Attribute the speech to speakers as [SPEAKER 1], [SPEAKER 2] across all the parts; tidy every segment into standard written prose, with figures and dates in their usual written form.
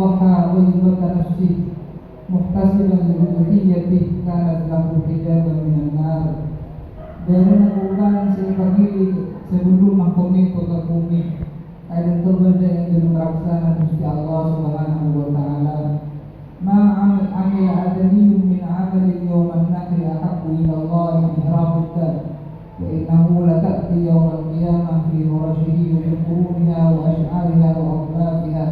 [SPEAKER 1] ضحى طيبة نفسه محتسبا لألوهيته كانت له حجابا من النار. Dan melakukan sepagi sebelum mahkamah kota bumi ada kepada yang melaksana Gusti Allah Subhanahu wa taala. Ma amil adamiyun min amalin yawman nahri ahabbu ila Allah min ihramuddar wa innahu la ta'ti yawmal qiyamah fi hurashihi min quruniha wa ash'ariha wa aqlafiha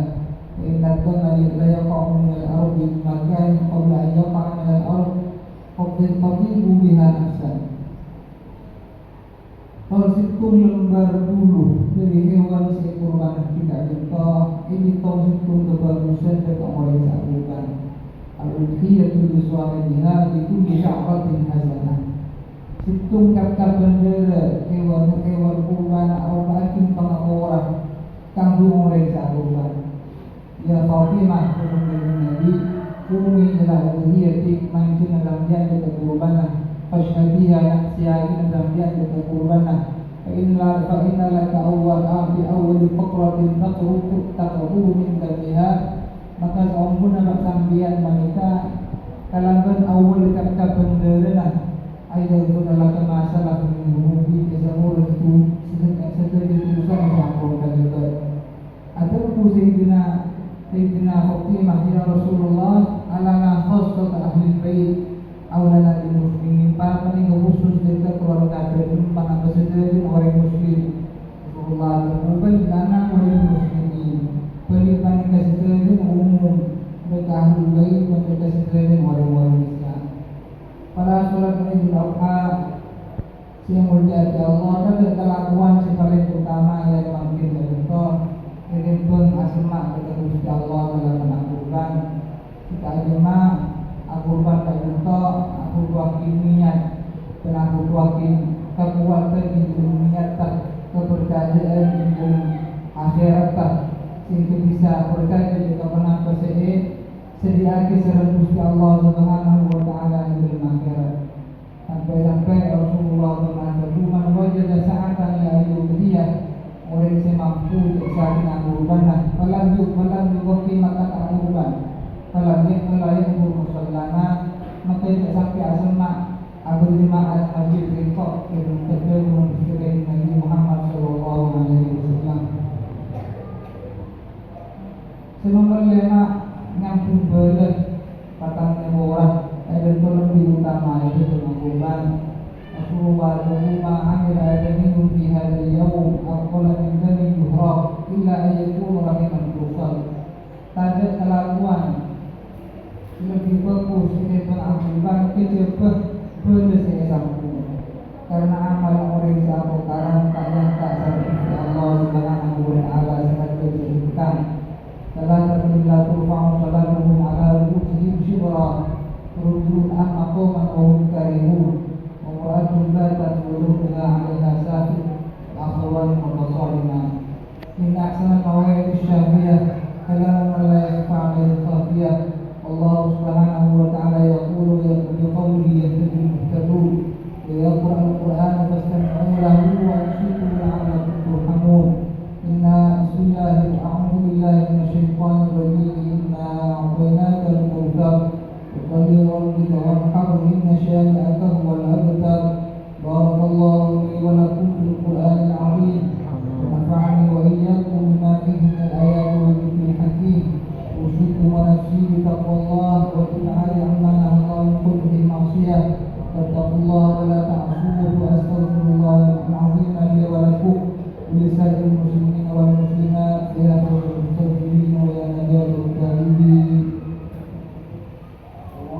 [SPEAKER 1] wa inna ad-damani la yaqa'u min al-ardi makanin qabla an yaqa'a min al-ard fadhibu biha nafsan. Kalau situng lembar bulu dari hewan seekor mana kita contoh ini tahu situng kebagusan dan orang sakukan. Al-Udhiyatu biswamiha itu bisya'ratin hasanah. Situng kata bendera hewan kurban arba'atin pengakuran kanggo orang sakukan. Ya Fatimah kemudian Nabi kumi ila udhiyati mangkin dalam janda kekurbanan. Fashhadiha nafsiha dalam janda kekurbanan. Fa'inna laka awal bi awal faqratin taqrubu min damiha. Maka seompun anak sambian wanita kalangan awal kata bendera ayat itu adalah masalah menghubungi kesamur itu sesuatu itu sama sama kita. Ada Sayyidina Fatimah ya Rasulullah alana khassat ahli bait awlana lil muslimin para peninggal khusus dekat keluarga dan para peserta orang muslim. Rasulullah berkata lana wal muslimin pelipani kesedaran umum mereka ahli bait mereka kesedaran orang-orang Islam. Para sholat Idul Adha yang mulia Allah dan kelakuan yang paling utama yang mampir contoh Irimpun asma kita Gusti Allah dalam menakutkan kita ajema akurban contoh akurban niat dan akurban kekuatan ini niat kepercayaan ini akhirat sehingga bisa berkata juga pernah sediaki serang Gusti Allah Subhanahu wa taala di akhirat. Sampai Rasulullah mengatakan wajada sa'atan la yudhiyah orang yang mampu saat akurban falam yuqi maka akurban falam yakul musallana maka tidak sampai asma abul jemaah masjid rekok yang terjadi di Nabi Muhammad sallallahu alaihi wasallam. Semoga lema ngampung belet patang orang ada lebih utama itu akurban. Rasulullah Muhammad amil adamiyun fi hadzal yawm aqala min dami yuhrab illa ayyakun rahiman tusal. Tanda kelakuan lebih bagus ini pengakuan kecepet benar sampai karena amal orang sama karang tak nyangka seperti Allah Subhanahu wa taala sangat disebutkan salah satu turfa'u salatuhum ala ru'usihim shibra rujun maqaman wa hum karimun Wa'adun batat wuluhha 'alaiha safid akhwan mutasalima inna ahsana al-mawa'id asy-syafiyah kalamun la yakfa 'alaihi khafiyah Allah Subhanahu wa ta'ala yaqulu ya qawli yahtadi muhtadun wa yaqra'u al-Qur'an fastami'u lahu wa ansitu la'allakum turhamun inna bismillahi a'udzu billahi minasyaitonir rajim inna a'tainaka al-kautsar وصلي ربك وارحم إن شانئك هو الأبتر. بارك الله لي ولكم في القرآن العظيم ونفعني وإياكم بما فيه من الآيات والذكر الحكيم. أوصيكم ونفسي بتقوى الله وابتعاد عما نهى الله من كل معصية. فاتقوا الله ولا تعصوه وأستغفر